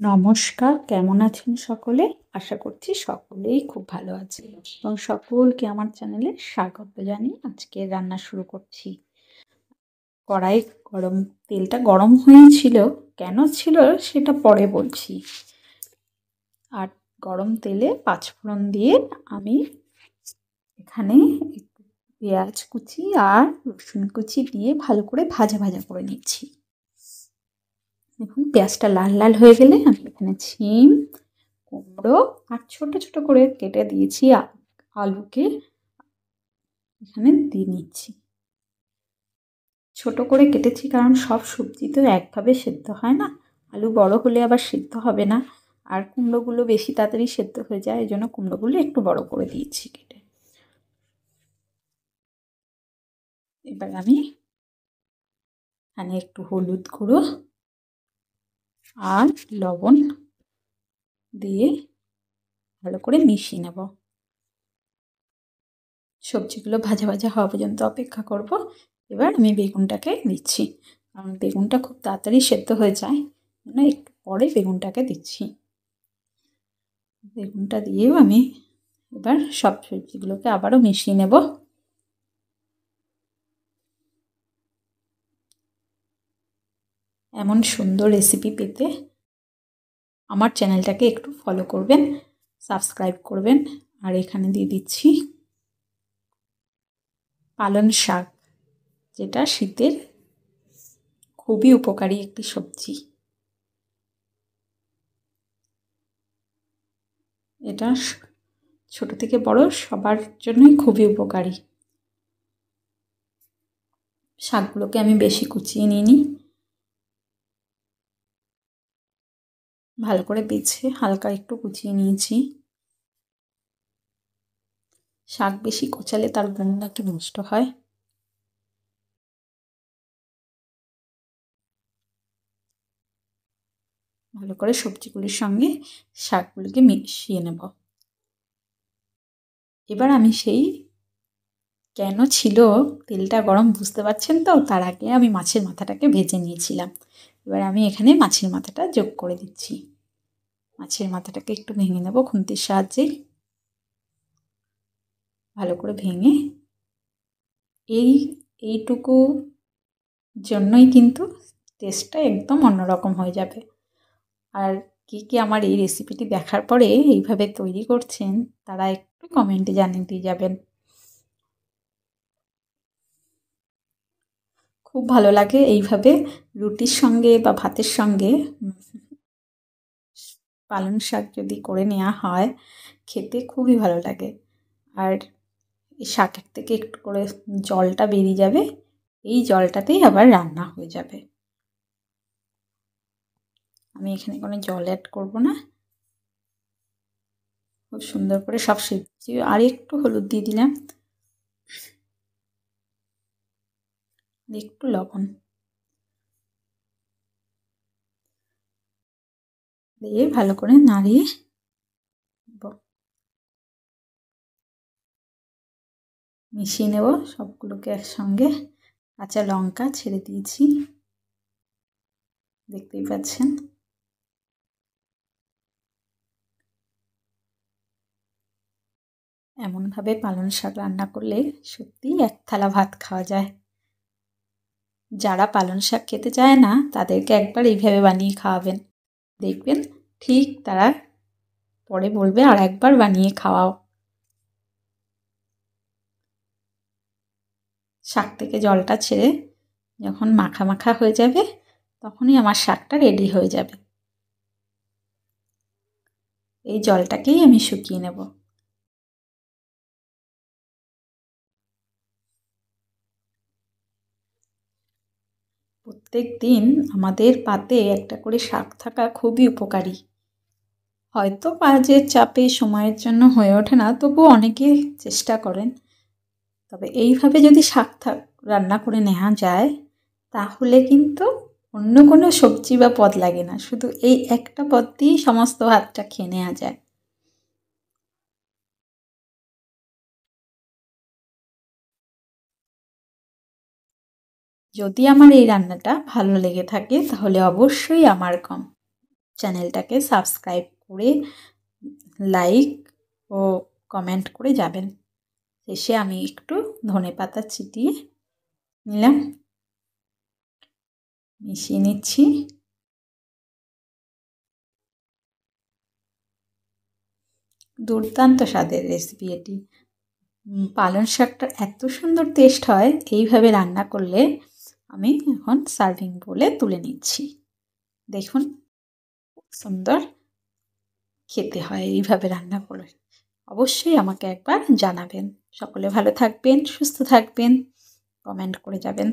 নমস্কার, কেমন আছেন সকলে? আশা করছি সকলেই খুব ভালো আছে এবং সকলকে আমার চ্যানেলে স্বাগত জানিয়ে আজকে রান্না শুরু করছি। কড়াই গরম তেলটা গরম হয়েছিল, কেন ছিল সেটা পরে বলছি। আর গরম তেলে পাঁচফোড়ন দিয়ে আমি এখানে একটু পেঁয়াজ কুচি আর রসুন কুচি দিয়ে ভালো করে ভাজা ভাজা করে নিচ্ছি। দেখুন পেঁয়াজটা লাল লাল হয়ে গেলে আমি এখানে শিম, কুমড়ো আর ছোট ছোট করে কেটে দিয়েছি আলুকে এখানে দিয়ে নিচ্ছি। ছোট করে কেটেছি কারণ সব সবজি তো একভাবে সেদ্ধ হয় না, আলু বড় হলে আবার সেদ্ধ হবে না, আর কুমড়োগুলো বেশি তাড়াতাড়ি সেদ্ধ হয়ে যায়, এই জন্য কুমড়োগুলো একটু বড় করে দিয়েছি কেটে। এবার আমি এখানে একটু হলুদ গুঁড়ো আর লবণ দিয়ে ভালো করে মিশিয়ে নেব। সবজিগুলো ভাজা ভাজা হওয়া পর্যন্ত অপেক্ষা করব। এবার আমি বেগুনটাকে দিচ্ছি, কারণ বেগুনটা খুব তাড়াতাড়ি সেদ্ধ হয়ে যায়, জন্য একটু পরে বেগুনটাকে দিচ্ছি। বেগুনটা দিয়েও আমি এবার সব সবজিগুলোকে আবারও মিশিয়ে নেব। এমন সুন্দর রেসিপি পেতে আমার চ্যানেলটাকে একটু ফলো করবেন, সাবস্ক্রাইব করবেন। আর এখানে দিয়ে দিচ্ছি পালং শাক, যেটা শীতের খুবই উপকারী একটি সবজি। এটা ছোট থেকে বড় সবার জন্যই খুবই উপকারী। শাকগুলোকে আমি বেশি কুচিয়ে নিইনি, ভালো করে বেছে হালকা একটু কুচিয়ে নিয়েছি। শাক বেশি কোচালে তার গুণ নাকি নষ্ট হয়। ভালো করে সবজিগুলির সঙ্গে শাকগুলিকে মিশিয়ে নেব। এবার আমি সেই কেন ছিল তেলটা গরম বুঝতে পারছেন তো, তার আগে আমি মাছের মাথাটাকে ভেজে নিয়েছিলাম। এবার আমি এখানে মাছের মাথাটা যোগ করে দিচ্ছি। মাছের মাথাটাকে একটু ভেঙে নেব খুন্তির সাহায্যে, ভালো করে ভেঙে এইটুকু জন্যই কিন্তু টেস্টটা একদম অন্যরকম হয়ে যাবে। আর কে আমার এই রেসিপিটি দেখার পরে এইভাবে তৈরি করছেন, তারা একটু কমেন্টে জানিয়ে দিয়ে যাবেন। খুব ভালো লাগে এইভাবে রুটির সঙ্গে বা ভাতের সঙ্গে পালং শাক যদি করে নেওয়া হয়, খেতে খুবই ভালো লাগে। আর এই শাকের থেকে একটু করে জলটা বেরিয়ে যাবে, এই জলটাতেই আবার রান্না হয়ে যাবে। আমি এখানে কোনো জল অ্যাড করব না। খুব সুন্দর করে সব সবজি আর একটু হলুদ দিয়ে দিলাম, একটু লবণ দিয়ে ভালো করে নাড়িয়ে মিশিয়ে নেব সবগুলোকে একসঙ্গে। কাঁচা লঙ্কা ছেড়ে দিয়েছি, দেখতেই পাচ্ছেন। এমনভাবে পালং শাক রান্না করলে সত্যিই এক থালা ভাত খাওয়া যায়। যারা পালং শাক খেতে চায় না তাদেরকে একবার এইভাবে বানিয়ে খাওয়াবেন, দেখবেন ঠিক তারা পরে বলবে আর একবার বানিয়ে খাওয়াও। শাক থেকে জলটা ছেড়ে যখন মাখা মাখা হয়ে যাবে, তখনই আমার শাকটা রেডি হয়ে যাবে। এই জলটাকেই আমি শুকিয়ে নেব। প্রত্যেক দিন আমাদের পাতে একটা করে শাক থাকা খুবই উপকারী। হয়তো কাজের চাপে সময়ের জন্য হয়ে ওঠে না, তবুও অনেকে চেষ্টা করেন। তবে এইভাবে যদি শাক রান্না করে নেওয়া যায়, তাহলে কিন্তু অন্য কোনো সবজি বা পদ লাগে না, শুধু এই একটা পদ দিয়েই সমস্ত ভাতটা খেয়ে নেওয়া যায়। যদি আমার এই রান্নাটা ভালো লেগে থাকে তাহলে অবশ্যই আমার চ্যানেলটাকে সাবস্ক্রাইব করে লাইক ও কমেন্ট করে যাবেন। শেষে আমি একটু ধনেপাতা ছিটিয়ে নিলাম, মিশিয়ে নিচ্ছি। দুর্দান্ত স্বাদের রেসিপি এটি। পালং শাকটা এত সুন্দর টেস্ট হয় এইভাবে রান্না করলে। আমি এখন সার্ভিং বলে তুলে নিচ্ছি। দেখুন খুব সুন্দর খেতে হয় এইভাবে রান্না করে। অবশ্যই আমাকে একবার জানাবেন। সকলে ভালো থাকবেন, সুস্থ থাকবেন, কমেন্ট করে যাবেন।